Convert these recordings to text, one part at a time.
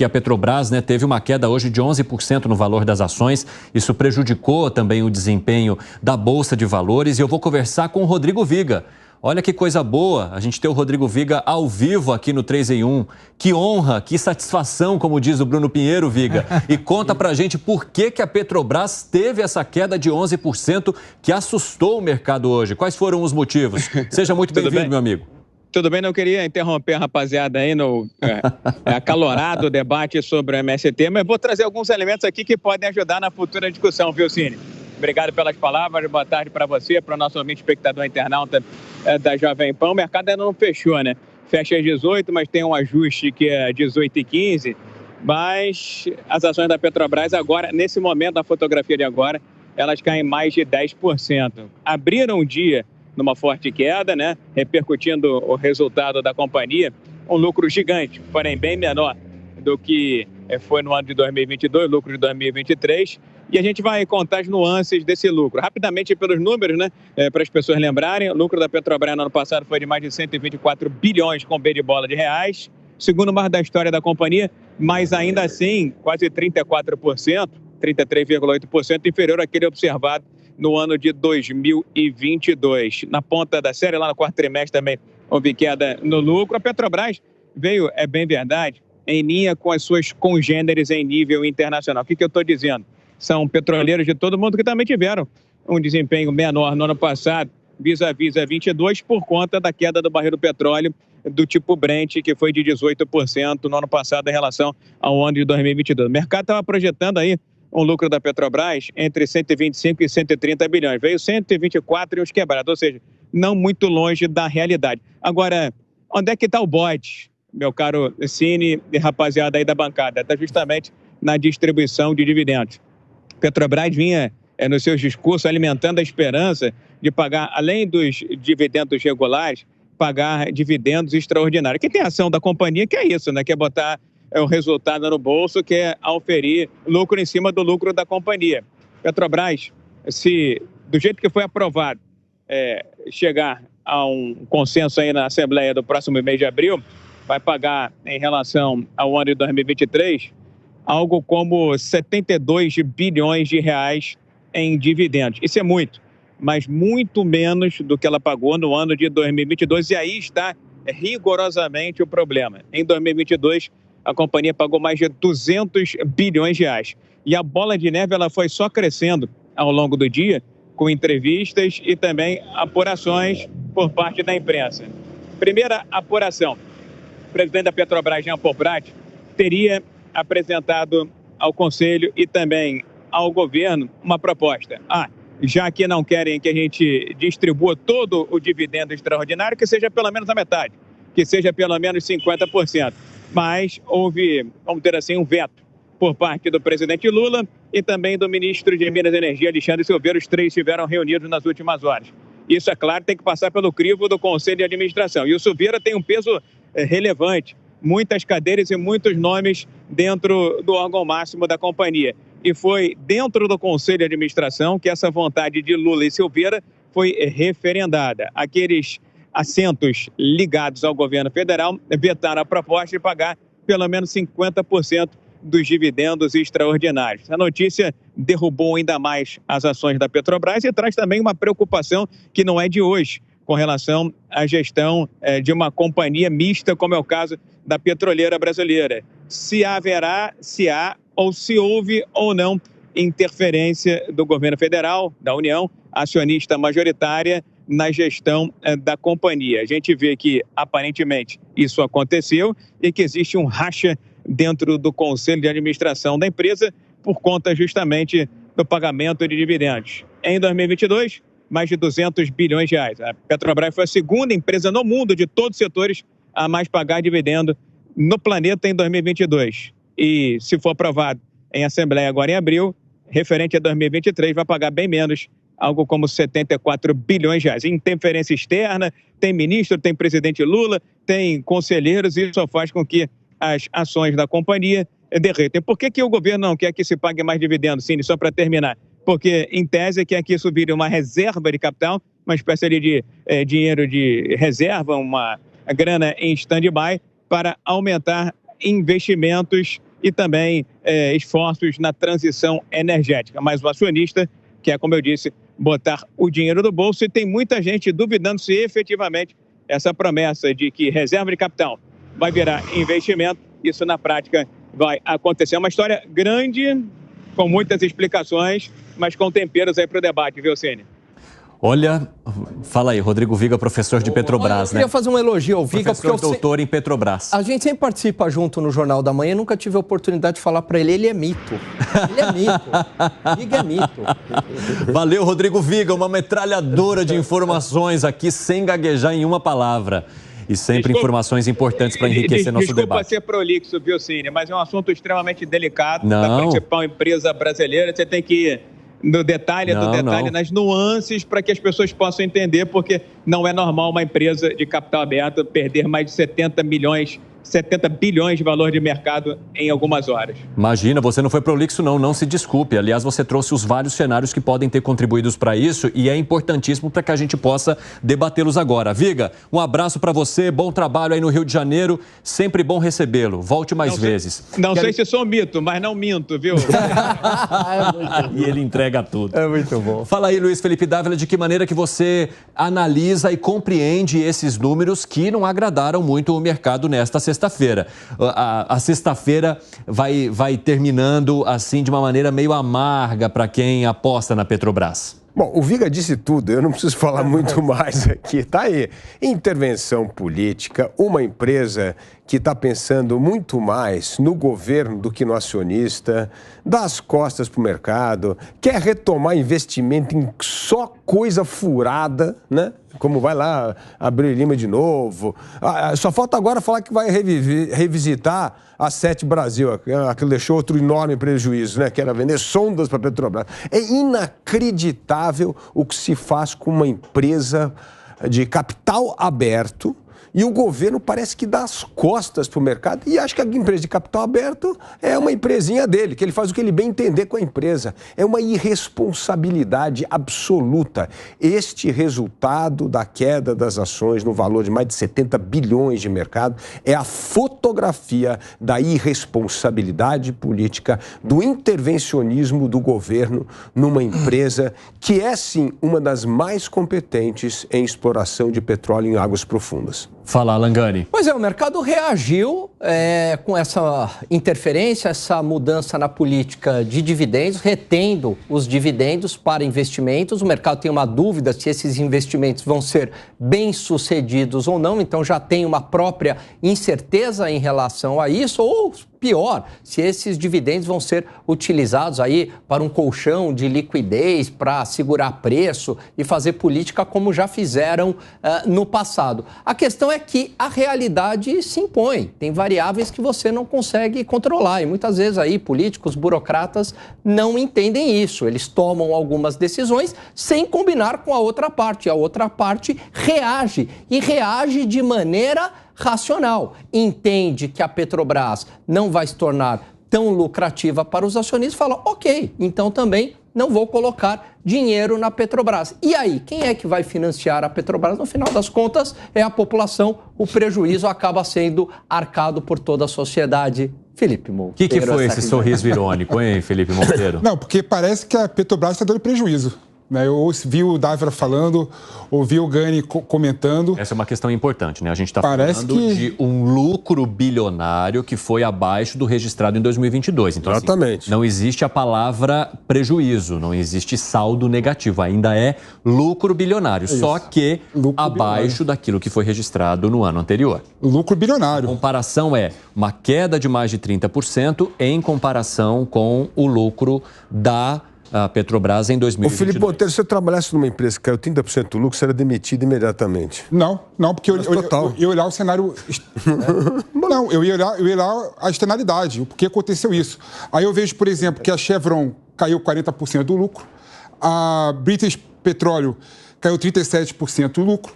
E a Petrobras, né, teve uma queda hoje de 11% no valor das ações. Isso prejudicou também o desempenho da Bolsa de Valores. E eu vou conversar com o Rodrigo Viga. Olha que coisa boa a gente ter o Rodrigo Viga ao vivo aqui no 3 em 1. Que honra, que satisfação, como diz o Bruno Pinheiro, Viga. E conta pra gente por que a Petrobras teve essa queda de 11% que assustou o mercado hoje. Quais foram os motivos? Seja muito bem-vindo, meu amigo. Tudo bem, não queria interromper a rapaziada aí no acalorado debate sobre o MST, mas vou trazer alguns elementos aqui que podem ajudar na futura discussão, viu, Cine? Obrigado pelas palavras, boa tarde para você, para o nosso ouvinte espectador internauta da Jovem Pan. O mercado ainda não fechou, né? Fecha às 18, mas tem um ajuste que é 18h15, mas as ações da Petrobras agora, nesse momento da fotografia de agora, elas caem mais de 10%. Abriram o dia numa forte queda, né, repercutindo o resultado da companhia, um lucro gigante, porém bem menor do que foi no ano de 2022, lucro de 2023, e a gente vai contar as nuances desse lucro. Rapidamente pelos números, né, para as pessoas lembrarem, o lucro da Petrobras no ano passado foi de mais de 124 bilhões com B de bola de reais, segundo mais da história da companhia, mas ainda assim quase 34%, 33,8% inferior àquele observado no ano de 2022. Na ponta da série, lá no quarto trimestre também houve queda no lucro. A Petrobras veio, é bem verdade, em linha com as suas congêneres em nível internacional. O que eu estou dizendo? São petroleiros de todo mundo que também tiveram um desempenho menor no ano passado, vis-à-vis a 22, por conta da queda do barril do petróleo do tipo Brent, que foi de 18% no ano passado em relação ao ano de 2022. O mercado estava projetando aí um lucro da Petrobras entre 125 e 130 bilhões. Veio 124 e uns quebrados, ou seja, não muito longe da realidade. Agora, onde é que está o bode, meu caro Cine e rapaziada aí da bancada? Está justamente na distribuição de dividendos. Petrobras vinha, nos seus discursos, alimentando a esperança de pagar, além dos dividendos regulares, pagar dividendos extraordinários. Que tem ação da companhia que é isso, né? Que é botar o resultado no bolso, que é auferir lucro em cima do lucro da companhia. Petrobras, se do jeito que foi aprovado, chegar a um consenso aí na Assembleia do próximo mês de abril, vai pagar em relação ao ano de 2023 algo como 72 bilhões de reais em dividendos. Isso é muito, mas muito menos do que ela pagou no ano de 2022, e aí está rigorosamente o problema. Em 2022, a companhia pagou mais de 200 bilhões de reais. E a bola de neve ela foi só crescendo ao longo do dia, com entrevistas e também apurações por parte da imprensa. Primeira apuração. O presidente da Petrobras, Jean Paul Prat, teria apresentado ao Conselho e também ao governo uma proposta. Já que não querem que a gente distribua todo o dividendo extraordinário, que seja pelo menos a metade, que seja pelo menos 50%. Mas houve, vamos ter assim, um veto por parte do presidente Lula e também do ministro de Minas e Energia, Alexandre Silveira. Os três estiveram reunidos nas últimas horas. Isso, é claro, tem que passar pelo crivo do Conselho de Administração. E o Silveira tem um peso relevante, muitas cadeiras e muitos nomes dentro do órgão máximo da companhia. E foi dentro do Conselho de Administração que essa vontade de Lula e Silveira foi referendada. Aqueles assentos ligados ao governo federal vetaram a proposta de pagar pelo menos 50% dos dividendos extraordinários. A notícia derrubou ainda mais as ações da Petrobras e traz também uma preocupação que não é de hoje, com relação à gestão de uma companhia mista, como é o caso da Petroleira Brasileira. Se haverá, se há ou se houve ou não interferência do governo federal, da União, acionista majoritária, na gestão da companhia. A gente vê que, aparentemente, isso aconteceu e que existe um racha dentro do Conselho de Administração da empresa por conta justamente do pagamento de dividendos. Em 2022, mais de 200 bilhões de reais. A Petrobras foi a segunda empresa no mundo de todos os setores a mais pagar dividendo no planeta em 2022. E, se for aprovado em Assembleia agora em abril, referente a 2023, vai pagar bem menos, algo como 74 bilhões de reais. Interferência externa, tem ministro, tem presidente Lula, tem conselheiros, e isso faz com que as ações da companhia derretem. Por que o governo não quer que se pague mais dividendos, Cine? Só para terminar. Porque, em tese, quer que isso vire uma reserva de capital, uma espécie ali de dinheiro de reserva, uma grana em stand-by, para aumentar investimentos e também esforços na transição energética. Mas o acionista quer, como eu disse, botar o dinheiro no bolso, e tem muita gente duvidando se efetivamente essa promessa de que reserva de capital vai virar investimento, isso na prática vai acontecer. É uma história grande, com muitas explicações, mas com temperos aí para o debate, viu, Cine? Olha, fala aí, Rodrigo Viga, professor de Petrobras, eu queria fazer um elogio ao Viga, professor doutor em Petrobras. A gente sempre participa junto no Jornal da Manhã, nunca tive a oportunidade de falar para ele é mito. Ele é mito. Viga é mito. Valeu, Rodrigo Viga, uma metralhadora de informações aqui, sem gaguejar em uma palavra. E sempre informações importantes para enriquecer nosso debate. Desculpa ser prolixo, viu, Cine, mas é um assunto extremamente delicado da principal empresa brasileira. Você tem que ir no detalhe nas nuances, para que as pessoas possam entender, porque não é normal uma empresa de capital aberto perder mais de 70 bilhões de valor de mercado em algumas horas. Imagina, você não foi prolixo não se desculpe. Aliás, você trouxe os vários cenários que podem ter contribuído para isso e é importantíssimo para que a gente possa debatê-los agora. Viga, um abraço para você, bom trabalho aí no Rio de Janeiro, sempre bom recebê-lo. Volte mais vezes. Não sei se sou mito, mas não minto, viu? E ele entrega tudo. É muito bom. Fala aí, Luiz Felipe Dávila, de que maneira que você analisa e compreende esses números que não agradaram muito o mercado nesta sexta-feira. A sexta-feira vai terminando assim de uma maneira meio amarga para quem aposta na Petrobras. Bom, o Viga disse tudo, eu não preciso falar muito mais aqui. Tá aí, intervenção política, uma empresa que está pensando muito mais no governo do que no acionista, dá as costas para o mercado, quer retomar investimento em só coisa furada, né? Como vai lá abrir Lima de novo. Só falta agora falar que vai revisitar a Sete Brasil, que deixou outro enorme prejuízo, né? Que era vender sondas para a Petrobras. É inacreditável o que se faz com uma empresa de capital aberto. E o governo parece que dá as costas para o mercado e acha que a empresa de capital aberto é uma empresinha dele, que ele faz o que ele bem entender com a empresa. É uma irresponsabilidade absoluta. Este resultado da queda das ações no valor de mais de 70 bilhões de mercado é a fotografia da irresponsabilidade política, do intervencionismo do governo numa empresa que é, sim, uma das mais competentes em exploração de petróleo em águas profundas. Fala, Langani. Pois é, o mercado reagiu com essa interferência, essa mudança na política de dividendos, retendo os dividendos para investimentos. O mercado tem uma dúvida se esses investimentos vão ser bem-sucedidos ou não, então já tem uma própria incerteza em relação a isso, ou pior, se esses dividendos vão ser utilizados aí para um colchão de liquidez, para segurar preço e fazer política como já fizeram no passado. A questão é que a realidade se impõe, tem variáveis que você não consegue controlar e muitas vezes aí políticos, burocratas não entendem isso. Eles tomam algumas decisões sem combinar com a outra parte. A outra parte reage e reage de maneira racional. Entende que a Petrobras não vai se tornar tão lucrativa para os acionistas, fala, ok, então também não vou colocar dinheiro na Petrobras. E aí, quem é que vai financiar a Petrobras? No final das contas, é a população. O prejuízo acaba sendo arcado por toda a sociedade. Felipe Monteiro. O que foi esse sorriso irônico, hein, Felipe Monteiro? Não, porque parece que a Petrobras está dando prejuízo. Eu ouvi o Dávila falando, ouvi o Gani comentando. Essa é uma questão importante, né? A gente está falando de um lucro bilionário que foi abaixo do registrado em 2022. Então, exatamente. Assim, não existe a palavra prejuízo, não existe saldo negativo, ainda é lucro bilionário, só que lucro abaixo daquilo que foi registrado no ano anterior. Lucro bilionário. A comparação é uma queda de mais de 30% em comparação com o lucro da Petrobras em 2022. Ô Felipe Monteiro, se eu trabalhasse numa empresa que caiu 30% do lucro, você era demitido imediatamente. Não, porque eu ia olhar o cenário... Não, eu ia olhar a externalidade, por que aconteceu isso. Aí eu vejo, por exemplo, que a Chevron caiu 40% do lucro, a British Petroleum caiu 37% o lucro.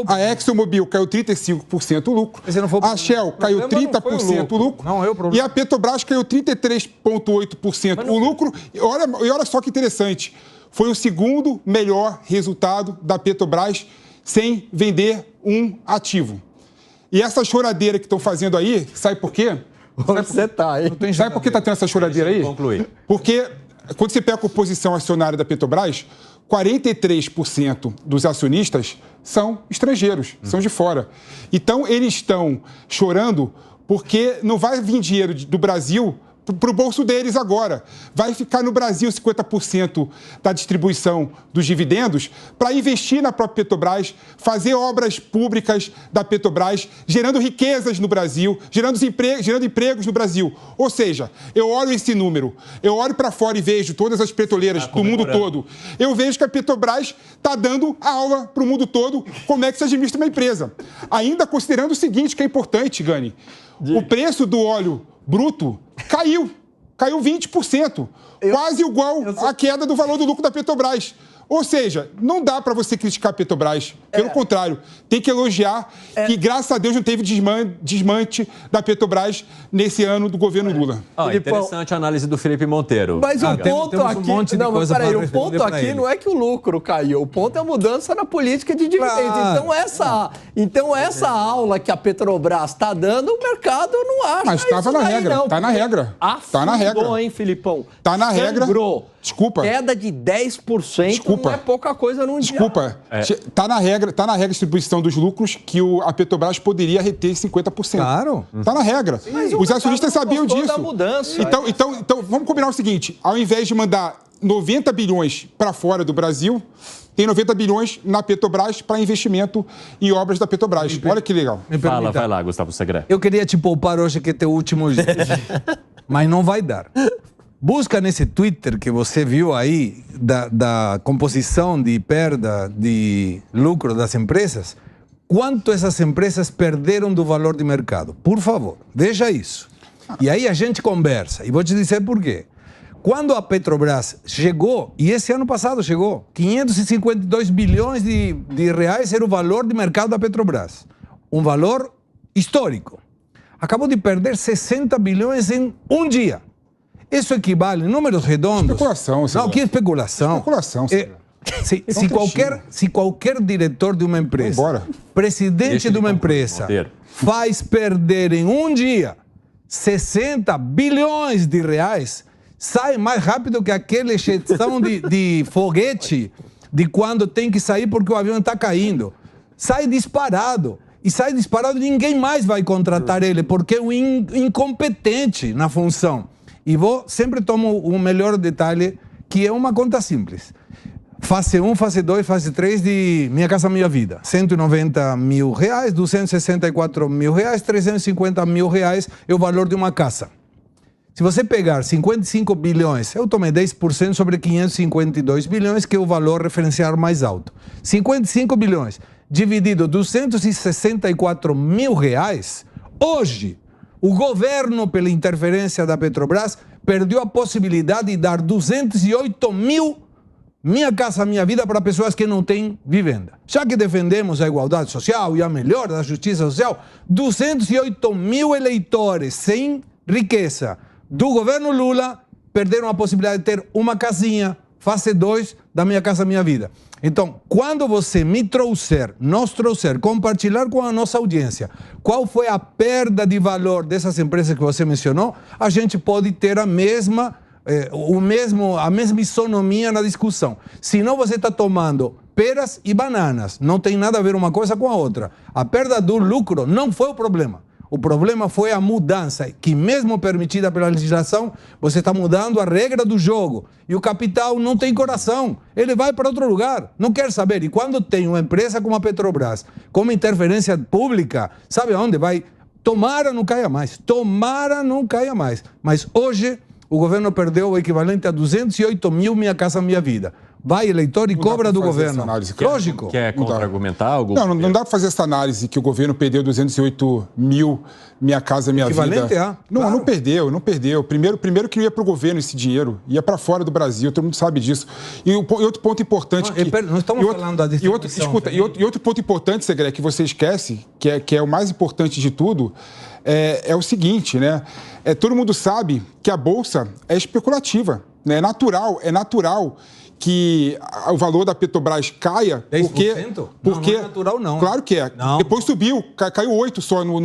A ExxonMobil caiu 35% o lucro. A Shell caiu 30% o lucro. E a Petrobras caiu 33,8% o lucro. E olha só que interessante. Foi o segundo melhor resultado da Petrobras sem vender um ativo. E essa choradeira que estão fazendo aí, sabe por quê? Você tá aí. Sabe por que está tendo essa choradeira aí? Concluir. Porque quando você pega a composição acionária da Petrobras, 43% dos acionistas são estrangeiros, são de fora. Então, eles estão chorando porque não vai vir dinheiro do Brasil para o bolso deles agora. Vai ficar no Brasil 50% da distribuição dos dividendos para investir na própria Petrobras, fazer obras públicas da Petrobras, gerando riquezas no Brasil, gerando empregos no Brasil. Ou seja, eu olho esse número, eu olho para fora e vejo todas as petroleiras do mundo todo, eu vejo que a Petrobras está dando aula para o mundo todo como é que se administra uma empresa. Ainda considerando o seguinte, que é importante, Gani, o preço do óleo bruto caiu 20%, quase igual à queda do valor do lucro da Petrobras. Ou seja, não dá para você criticar a Petrobras. Pelo contrário, tem que elogiar que, graças a Deus, não teve desmante da Petrobras nesse ano do governo Lula. Interessante a análise do Felipe Monteiro. Mas o ponto aqui... Não, mas peraí, o ponto aqui não é que o lucro caiu. O ponto é a mudança na política de dividendos. Então, essa aula que a Petrobras está dando, o mercado não acha. Mas estava na regra. Está na regra. Está na regra. Hein, Filipão? Está na regra. Desculpa. Queda de 10% não é pouca coisa num dia. Desculpa. Está na regra a distribuição dos lucros que a Petrobras poderia reter 50%. Claro. Está na regra. Os acionistas sabiam disso. Da mudança. Então, vamos combinar o seguinte. Ao invés de mandar 90 bilhões para fora do Brasil, tem 90 bilhões na Petrobras para investimento em obras da Petrobras. Olha que legal. Vai lá, Gustavo Segre. Eu queria te poupar hoje, que é teu último dia. Mas não vai dar. Busca nesse Twitter que você viu aí da composição de perda de lucro das empresas, quanto essas empresas perderam do valor de mercado. Por favor, veja isso. E aí a gente conversa. E vou te dizer por quê. Quando a Petrobras chegou, e esse ano passado chegou, 552 bilhões de reais era o valor de mercado da Petrobras. Um valor histórico. Acabou de perder 60 bilhões em um dia. Isso equivale, em números redondos... Especulação, senhor. Não, que especulação? Especulação, senhor. Se qualquer diretor de uma empresa, presidente de uma empresa, faz perder em um dia 60 bilhões de reais, sai mais rápido que aquela ejeção de foguete de quando tem que sair porque o avião está caindo. Sai disparado. E sai disparado e ninguém mais vai contratar ele, porque é um incompetente na função. E sempre tomo o melhor detalhe, que é uma conta simples. Fase 1, fase 2, fase 3 de Minha Casa Minha Vida. 190 mil reais, 264 mil reais, 350 mil reais é o valor de uma casa. Se você pegar 55 bilhões, eu tomei 10% sobre 552 bilhões, que é o valor referencial mais alto. 55 bilhões dividido 264 mil reais, hoje, o governo, pela interferência da Petrobras, perdeu a possibilidade de dar 208 mil Minha Casa Minha Vida para pessoas que não têm vivenda. Já que defendemos a igualdade social e a melhora da justiça social, 208 mil eleitores sem riqueza do governo Lula perderam a possibilidade de ter uma casinha, fase 2 da Minha Casa Minha Vida. Então, quando você nos trouxer, compartilhar com a nossa audiência qual foi a perda de valor dessas empresas que você mencionou, a gente pode ter a mesma isonomia na discussão. Senão você está tomando peras e bananas. Não tem nada a ver uma coisa com a outra. A perda do lucro não foi o problema. O problema foi a mudança, que mesmo permitida pela legislação, você está mudando a regra do jogo. E o capital não tem coração. Ele vai para outro lugar, não quer saber. E quando tem uma empresa como a Petrobras, com uma interferência pública, sabe aonde vai? Tomara não caia mais. Tomara não caia mais. Mas hoje, o governo perdeu o equivalente a 208 mil Minha Casa Minha Vida. Vai eleitor e cobra do governo. Lógico. Quer contra-argumentar algo? Não dá para fazer essa análise que o governo perdeu 208 mil Minha Casa Minha Vida. Equivalente a? Não, claro. Não perdeu. Primeiro que ia para o governo esse dinheiro, ia para fora do Brasil, todo mundo sabe disso. E outro ponto importante... Não estamos falando da distribuição. E outro ponto importante, Segre, que você esquece, que é o mais importante de tudo, é o seguinte, né? Todo mundo sabe que a Bolsa é especulativa. né? É natural que o valor da Petrobras caia, 10%? Porque não é natural, não. Claro que é. Não. Depois subiu, caiu 8 só no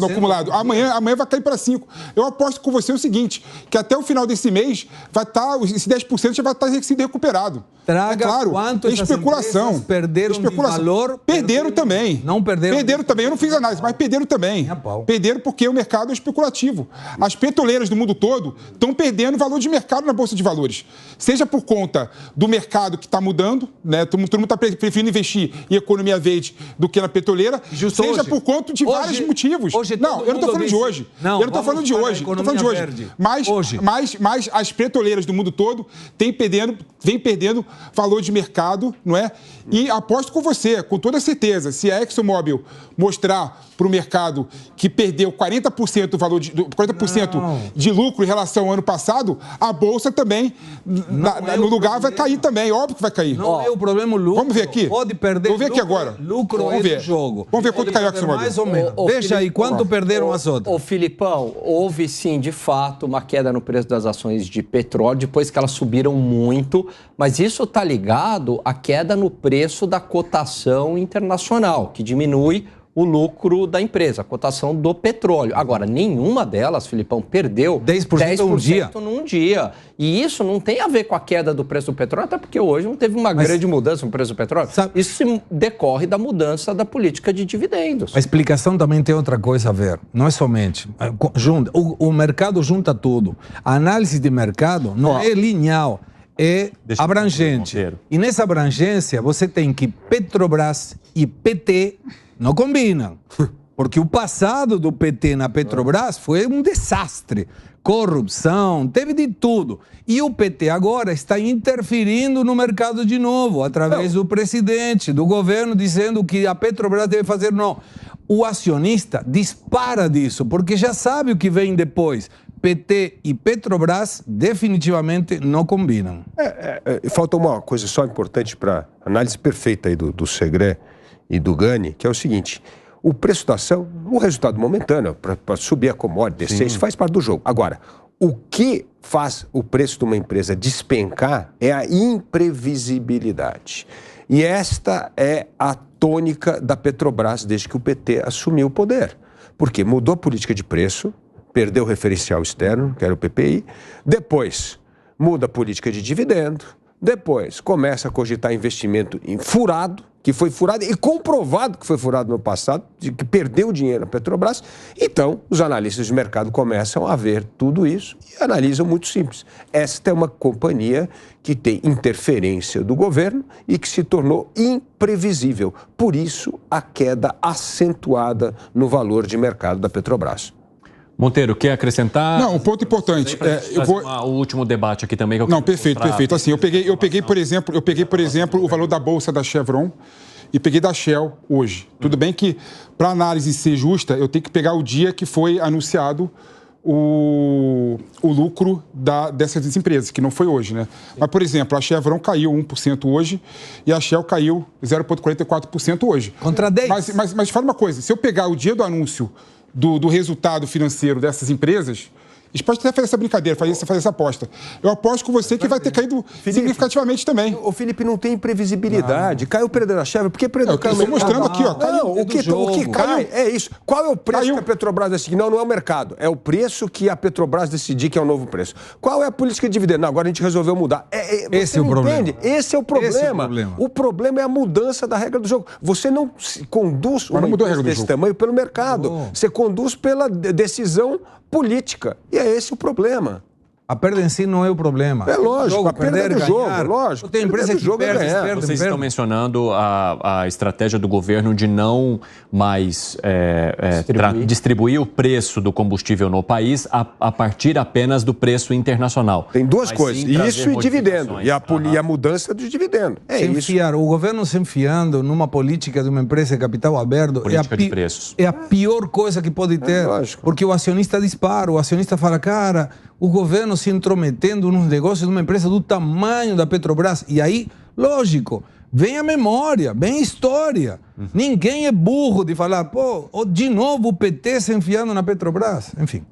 acumulado. Amanhã vai cair para 5. Eu aposto com você o seguinte, que até o final desse mês esse 10% já vai estar sendo recuperado. Traga claro, quanto essas especulação. Perderam de valor. Perderam também. Não perderam. Perderam também. Eu não fiz análise, mas perderam também. Perderam porque o mercado é especulativo. As petroleiras do mundo todo estão perdendo valor de mercado na Bolsa de Valores. Seja por conta do mercado que está mudando, né? Todo mundo está preferindo investir em economia verde do que na petroleira, seja por conta de vários motivos. Eu não estou falando de hoje. Eu não estou falando de hoje. Mas as petroleiras do mundo todo vêm perdendo valor de mercado, não é? E aposto com você, com toda certeza, se a ExxonMobil mostrar para o mercado que perdeu 40% do valor de lucro em relação ao ano passado, a Bolsa também, no lugar, vai cair também. Óbvio que vai cair. Não é o problema o lucro. Vamos ver aqui. Pode perder. Vamos ver aqui agora. Lucro Vamos ver. Do jogo. Vamos ver quanto caiu a ExxonMobil. Mais ou menos. Veja aí, quanto perderam as outras. Ô, Filipão, houve sim, de fato, uma queda no preço das ações de petróleo, depois que elas subiram muito, mas isso está ligado à queda no preço da cotação internacional, que diminui o lucro da empresa, a cotação do petróleo. Agora, nenhuma delas, Filipão, perdeu 10% num dia. E isso não tem a ver com a queda do preço do petróleo, até porque hoje não teve uma grande mudança no preço do petróleo. Isso decorre da mudança da política de dividendos. A explicação também tem outra coisa a ver. Não é somente. O mercado junta tudo. A análise de mercado não é linear, é abrangente. E nessa abrangência, você tem que Petrobras e PT não combinam, porque o passado do PT na Petrobras foi um desastre. Corrupção, teve de tudo. E o PT agora está interferindo no mercado de novo, através do presidente, do governo, dizendo que a Petrobras deve fazer não. O acionista dispara disso, porque já sabe o que vem depois. PT e Petrobras definitivamente não combinam. Falta uma coisa só importante para análise perfeita aí do Segré e do Gani, que é o seguinte: o preço da ação, o resultado momentâneo, para subir a commodity, descer, isso faz parte do jogo. Agora, o que faz o preço de uma empresa despencar é a imprevisibilidade. E esta é a tônica da Petrobras desde que o PT assumiu o poder. Porque mudou a política de preço, perdeu o referencial externo, que era o PPI, depois muda a política de dividendo, depois começa a cogitar investimento em furado, que foi furado e comprovado que foi furado no passado, de que perdeu dinheiro na Petrobras. Então, os analistas de mercado começam a ver tudo isso e analisam muito simples. Esta é uma companhia que tem interferência do governo e que se tornou imprevisível. Por isso, a queda acentuada no valor de mercado da Petrobras. Monteiro, quer acrescentar? Não, um ponto importante. O último debate aqui também. Que eu não, perfeito. Assim, eu peguei, por exemplo, o valor da bolsa da Chevron e peguei da Shell hoje. Tudo bem que, para a análise ser justa, eu tenho que pegar o dia que foi anunciado o lucro dessas empresas, que não foi hoje, né? Mas, por exemplo, a Chevron caiu 1% hoje e a Shell caiu 0,44% hoje. Contra 10%. Mas fala uma coisa, se eu pegar o dia do anúncio do resultado financeiro dessas empresas, a gente pode até fazer essa brincadeira, fazer essa aposta. Eu aposto com você que vai ter caído significativamente também. O Felipe, não tem imprevisibilidade. Caiu o preço da Chevron, porque eu estou mostrando aqui, ó. O que cai é isso. Qual é o preço que a Petrobras decidir? Não é o mercado. É o preço que a Petrobras decidir que é o novo preço. Qual é a política de dividendo? Não, agora a gente resolveu mudar. Esse é o problema. Esse é o problema. O problema é a mudança da regra do jogo. Você não conduz uma empresa desse tamanho pelo mercado. Você conduz pela decisão política. E é esse o problema. A perda em si não é o problema. É lógico, a perda é do jogo, lógico. Tem empresa que perde. Vocês estão mencionando a estratégia do governo de não mais distribuir o preço do combustível no país a partir apenas do preço internacional. Tem duas coisas, isso e dividendo, e a mudança dos dividendos. O governo se enfiando numa política de uma empresa de capital aberto é a pior coisa que pode ter, porque o acionista dispara, o acionista fala, cara, o governo se intrometendo nos negócios de uma empresa do tamanho da Petrobras. E aí, lógico, vem a memória, vem a história. Ninguém é burro de falar, de novo o PT se enfiando na Petrobras. Enfim.